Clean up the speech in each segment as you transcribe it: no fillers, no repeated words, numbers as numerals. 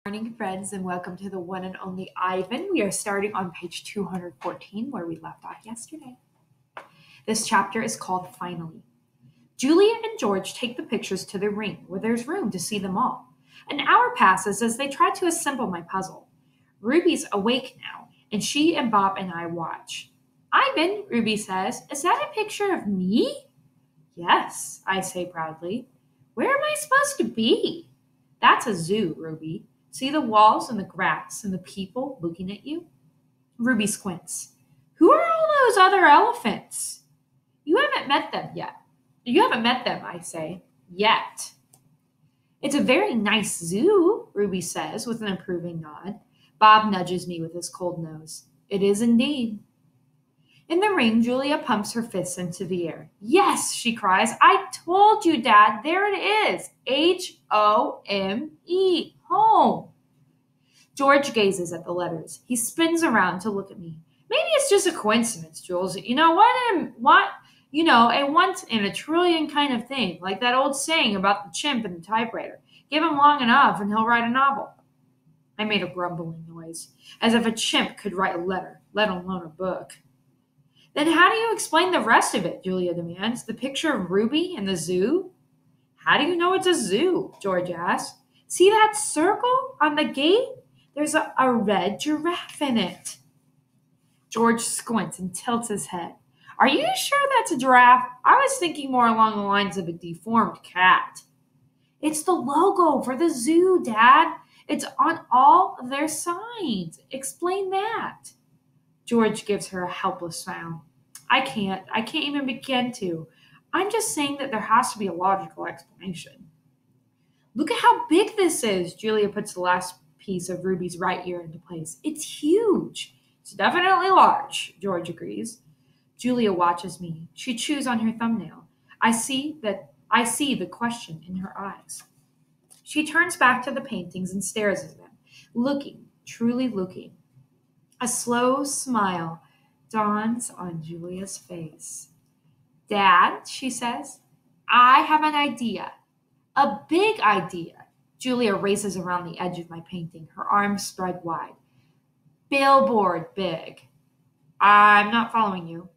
Morning, friends, and welcome to the one and only Ivan. We are starting on page 214, where we left off yesterday. This chapter is called Finally. Julia and George take the pictures to the ring, where there's room to see them all. An hour passes as they try to assemble my puzzle. Ruby's awake now, and she and Bob and I watch. Ivan, Ruby says, is that a picture of me? Yes, I say proudly. Where am I supposed to be? That's a zoo, Ruby. See the walls and the grass and the people looking at you? Ruby squints. Who are all those other elephants? You haven't met them yet. You haven't met them, I say. Yet. It's a very nice zoo, Ruby says with an approving nod. Bob nudges me with his cold nose. It is indeed. In the ring, Julia pumps her fists into the air. Yes, she cries. I told you, Dad. There it is. Home. Home. George gazes at the letters. He spins around to look at me. Maybe it's just a coincidence, Jules. A once in a trillion kind of thing, like that old saying about the chimp and the typewriter. Give him long enough and he'll write a novel. I made a grumbling noise, as if a chimp could write a letter, let alone a book. Then how do you explain the rest of it? Julia demands. The picture of Ruby in the zoo? How do you know it's a zoo? George asks. See that circle on the gate? There's a red giraffe in it. George squints and tilts his head. Are you sure that's a giraffe? I was thinking more along the lines of a deformed cat. It's the logo for the zoo, Dad. It's on all of their signs. Explain that. George gives her a helpless smile. I can't even begin to. I'm just saying that there has to be a logical explanation. Look at how big this is. Julia puts the last piece of Ruby's right ear into place. It's huge. It's definitely large, George agrees. Julia watches me. She chews on her thumbnail. I see the question in her eyes. She turns back to the paintings and stares at them, looking, truly looking. A slow smile dawns on Julia's face. Dad, she says, I have an idea. A big idea. Julia races around the edge of my painting, her arms spread wide. Billboard big. I'm not following you.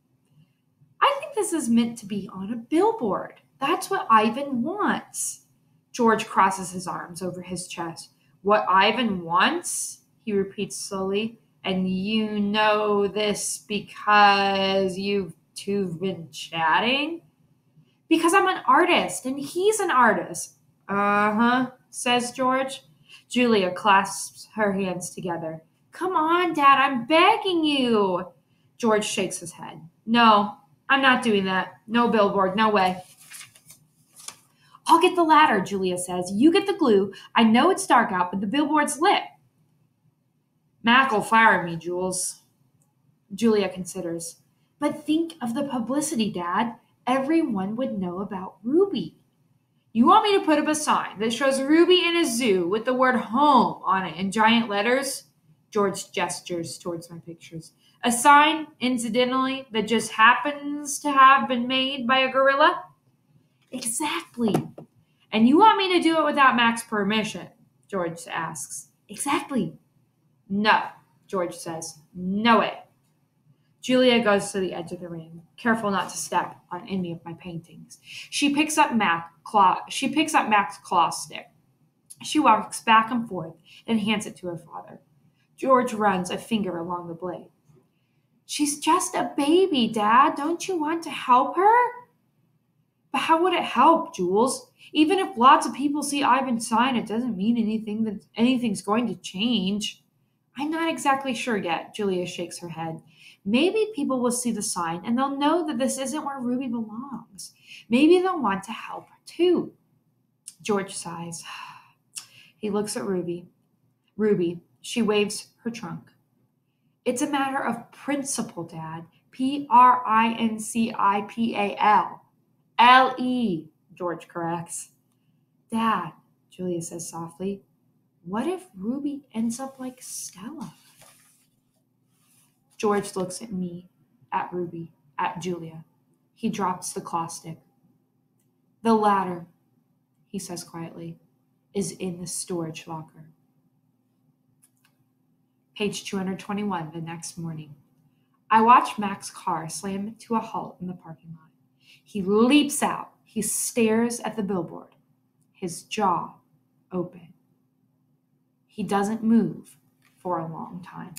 I think this is meant to be on a billboard. That's what Ivan wants. George crosses his arms over his chest. What Ivan wants? He repeats slowly. And you know this because you two been chatting? Because I'm an artist and he's an artist. Uh-huh, says George. Julia clasps her hands together. Come on, Dad, I'm begging you. George shakes his head. No, I'm not doing that. No billboard, no way. I'll get the ladder, Julia says. You get the glue. I know it's dark out, but the billboard's lit. Mac will fire me, Jules. Julia considers. But think of the publicity, Dad. Everyone would know about Ruby. You want me to put up a sign that shows Ruby in a zoo with the word home on it in giant letters? George gestures towards my pictures. A sign, incidentally, that just happens to have been made by a gorilla? Exactly. And you want me to do it without Mac's permission? George asks. Exactly. No, George says. No way. Julia goes to the edge of the ring, careful not to step on any of my paintings. She picks up Mac's claw stick. She walks back and forth and hands it to her father. George runs a finger along the blade. She's just a baby, Dad. Don't you want to help her? But how would it help, Jules? Even if lots of people see Ivan's sign, it doesn't mean anything's going to change. I'm not exactly sure yet, Julia shakes her head. Maybe people will see the sign and they'll know that this isn't where Ruby belongs. Maybe they'll want to help her too. George sighs. He looks at Ruby. Ruby, she waves her trunk. It's a matter of principle, Dad. Principal. L-E, George corrects. Dad, Julia says softly, what if Ruby ends up like Stella? George looks at me, at Ruby, at Julia. He drops the claw stick. The ladder, he says quietly, is in the storage locker. Page 221, the next morning. I watch Mac's car slam to a halt in the parking lot. He leaps out. He stares at the billboard, his jaw open. He doesn't move for a long time.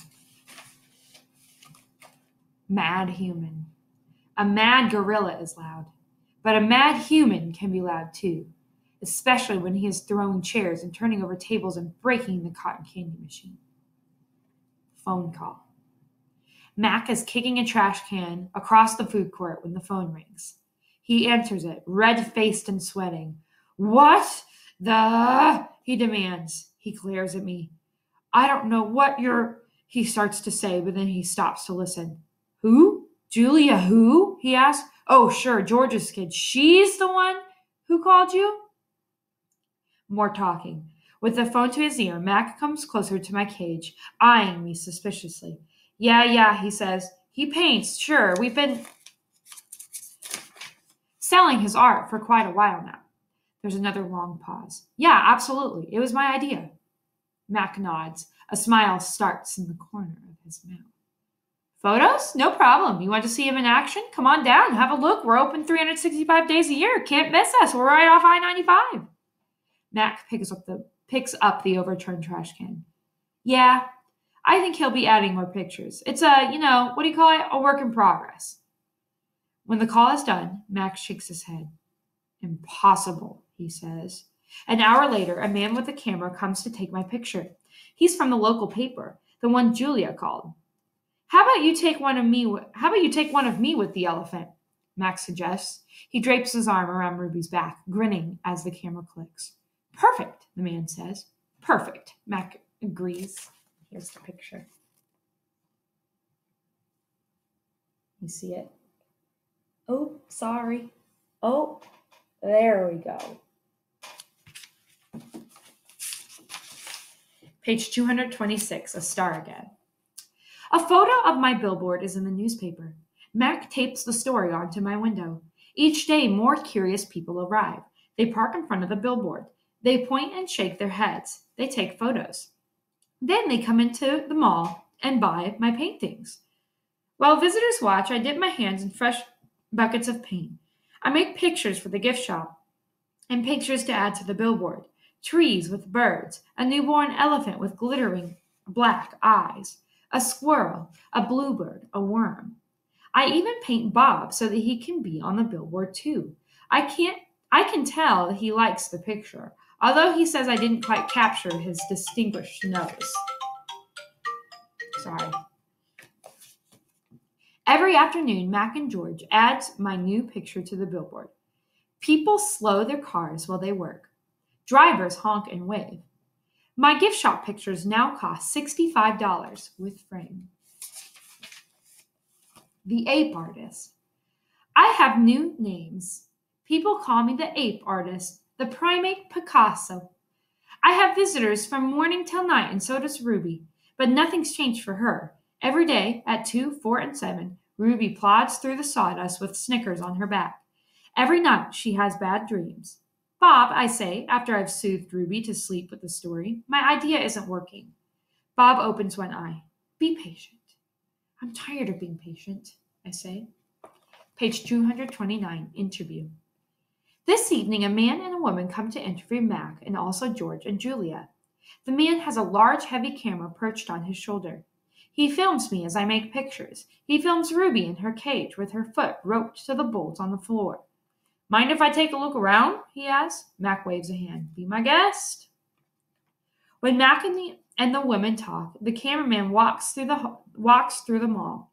Mad human. A mad gorilla is loud, but a mad human can be loud too, especially when he is throwing chairs and turning over tables and breaking the cotton candy machine. Phone call. Mac is kicking a trash can across the food court when the phone rings. He answers it, red-faced and sweating. "What the?" he demands. He glares at me. "I don't know what you're," he starts to say, but then he stops to listen. "Who? Julia who?" he asks. "Oh, sure, George's kid. She's the one who called you?" More talking. With the phone to his ear, Mac comes closer to my cage, eyeing me suspiciously. Yeah, he says. "He paints, sure. We've been selling his art for quite a while now." There's another long pause. "Yeah, absolutely. It was my idea." Mac nods. A smile starts in the corner of his mouth. "Photos? No problem. You want to see him in action? Come on down. Have a look. We're open 365 days a year. Can't miss us. We're right off I-95. Mac picks up the overturned trash can. "Yeah, I think he'll be adding more pictures. It's what do you call it? A work in progress." When the call is done, Mac shakes his head. "Impossible," he says. An hour later, a man with a camera comes to take my picture. He's from the local paper, the one Julia called. How about you take one of me with the elephant?" Mac suggests. He drapes his arm around Ruby's back, grinning as the camera clicks. "Perfect," the man says. "Perfect," Mac agrees. Here's the picture. You see it? Oh, sorry. Oh, there we go. Page 226, a star again. A photo of my billboard is in the newspaper. Mac tapes the story onto my window. Each day, more curious people arrive. They park in front of the billboard. They point and shake their heads. They take photos. Then they come into the mall and buy my paintings. While visitors watch, I dip my hands in fresh buckets of paint. I make pictures for the gift shop and pictures to add to the billboard. Trees with birds, a newborn elephant with glittering black eyes, a squirrel, a bluebird, a worm. I even paint Bob so that he can be on the billboard too. I can tell that he likes the picture, although he says I didn't quite capture his distinguished nose. Sorry. Every afternoon, Mac and George adds my new picture to the billboard. People slow their cars while they work. Drivers honk and wave. My gift shop pictures now cost $65 with frame. The Ape Artist. I have new names. People call me the Ape Artist, the Primate Picasso. I have visitors from morning till night, and so does Ruby. But nothing's changed for her. Every day at 2, 4, and 7, Ruby plods through the sawdust with Snickers on her back. Every night she has bad dreams. "Bob," I say, after I've soothed Ruby to sleep with the story, "my idea isn't working." Bob opens one eye. "Be patient." "I'm tired of being patient," I say. Page 229, interview. This evening, a man and a woman come to interview Mac and also George and Julia. The man has a large, heavy camera perched on his shoulder. He films me as I make pictures. He films Ruby in her cage with her foot roped to the bolts on the floor. "Mind if I take a look around?" he asks. Mac waves a hand. "Be my guest." When Mac and the women talk, the cameraman walks through the mall.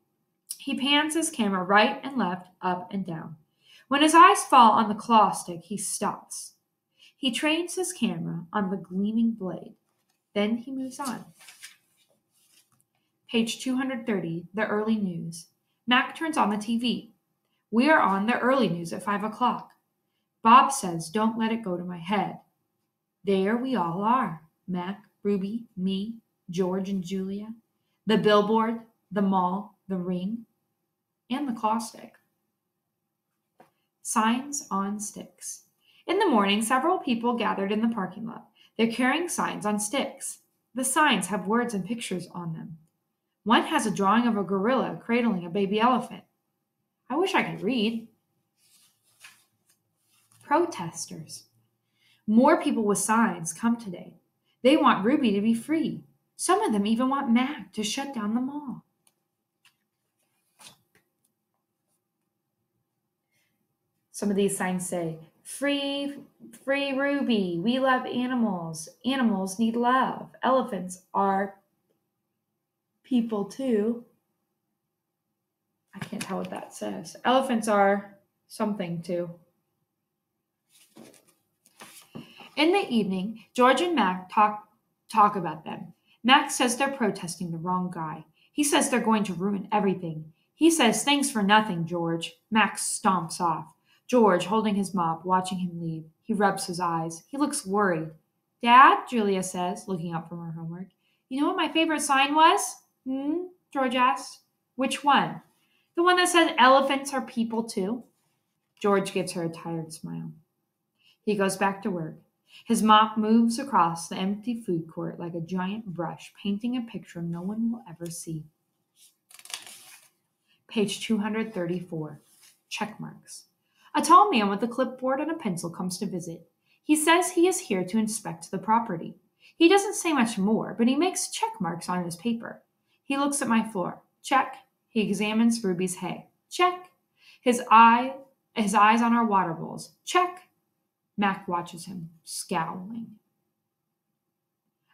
He pans his camera right and left, up and down. When his eyes fall on the claw stick, he stops. He trains his camera on the gleaming blade. Then he moves on. Page 230, the early news. Mac turns on the TV. We are on the early news at 5 o'clock. Bob says, "Don't let it go to my head." There we all are. Mac, Ruby, me, George and Julia, the billboard, the mall, the ring, and the claw stick. Signs on sticks. In the morning, several people gathered in the parking lot. They're carrying signs on sticks. The signs have words and pictures on them. One has a drawing of a gorilla cradling a baby elephant. I wish I could read. Protesters. More people with signs come today. They want Ruby to be free. Some of them even want Mac to shut down the mall. Some of these signs say, free Ruby, we love animals. Animals need love. Elephants are people too. I can't tell what that says. Elephants are something too. In the evening, George and Mac talk about them. Mac says they're protesting the wrong guy. He says they're going to ruin everything. He says, thanks for nothing, George. Mac stomps off. George, holding his mop, watching him leave. He rubs his eyes. He looks worried. Dad, Julia says, looking up from her homework. You know what my favorite sign was? George asked. Which one? The one that said elephants are people too. George gives her a tired smile. He goes back to work. His mop moves across the empty food court like a giant brush, painting a picture no one will ever see. Page 234. Check marks. A tall man with a clipboard and a pencil comes to visit. He says he is here to inspect the property. He doesn't say much more, but he makes check marks on his paper. He looks at my floor. Check. He examines Ruby's hay. Check. His eyes on our water bowls. Check. Mac watches him, scowling.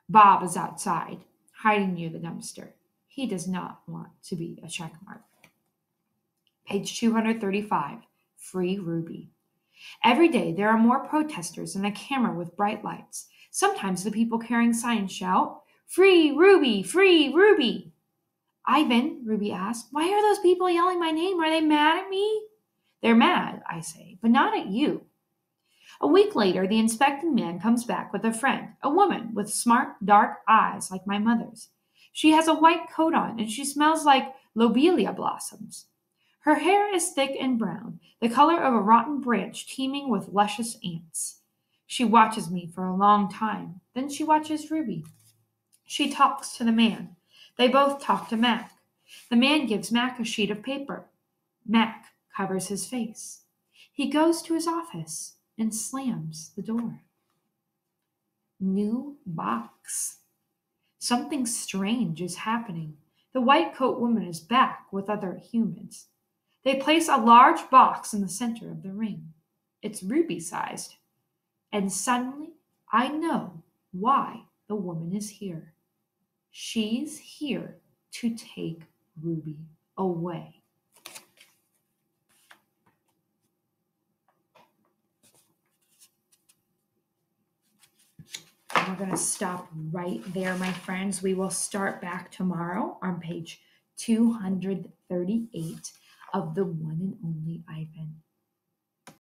Bob is outside, hiding near the dumpster. He does not want to be a check mark. Page 235. Free Ruby. Every day there are more protesters and a camera with bright lights. Sometimes the people carrying signs shout, Free Ruby! Free Ruby! Ivan, Ruby asked, why are those people yelling my name? Are they mad at me? They're mad, I say, but not at you. A week later, the inspecting man comes back with a friend, a woman with smart, dark eyes like my mother's. She has a white coat on, and she smells like lobelia blossoms. Her hair is thick and brown, the color of a rotten branch teeming with luscious ants. She watches me for a long time. Then she watches Ruby. She talks to the man. They both talk to Mac. The man gives Mac a sheet of paper. Mac covers his face. He goes to his office and slams the door. New box. Something strange is happening. The white coat woman is back with other humans. They place a large box in the center of the ring. It's ruby-sized. And suddenly, I know why the woman is here. She's here to take Ruby away. We're going to stop right there, my friends. We will start back tomorrow on page 238 of The One and Only Ivan.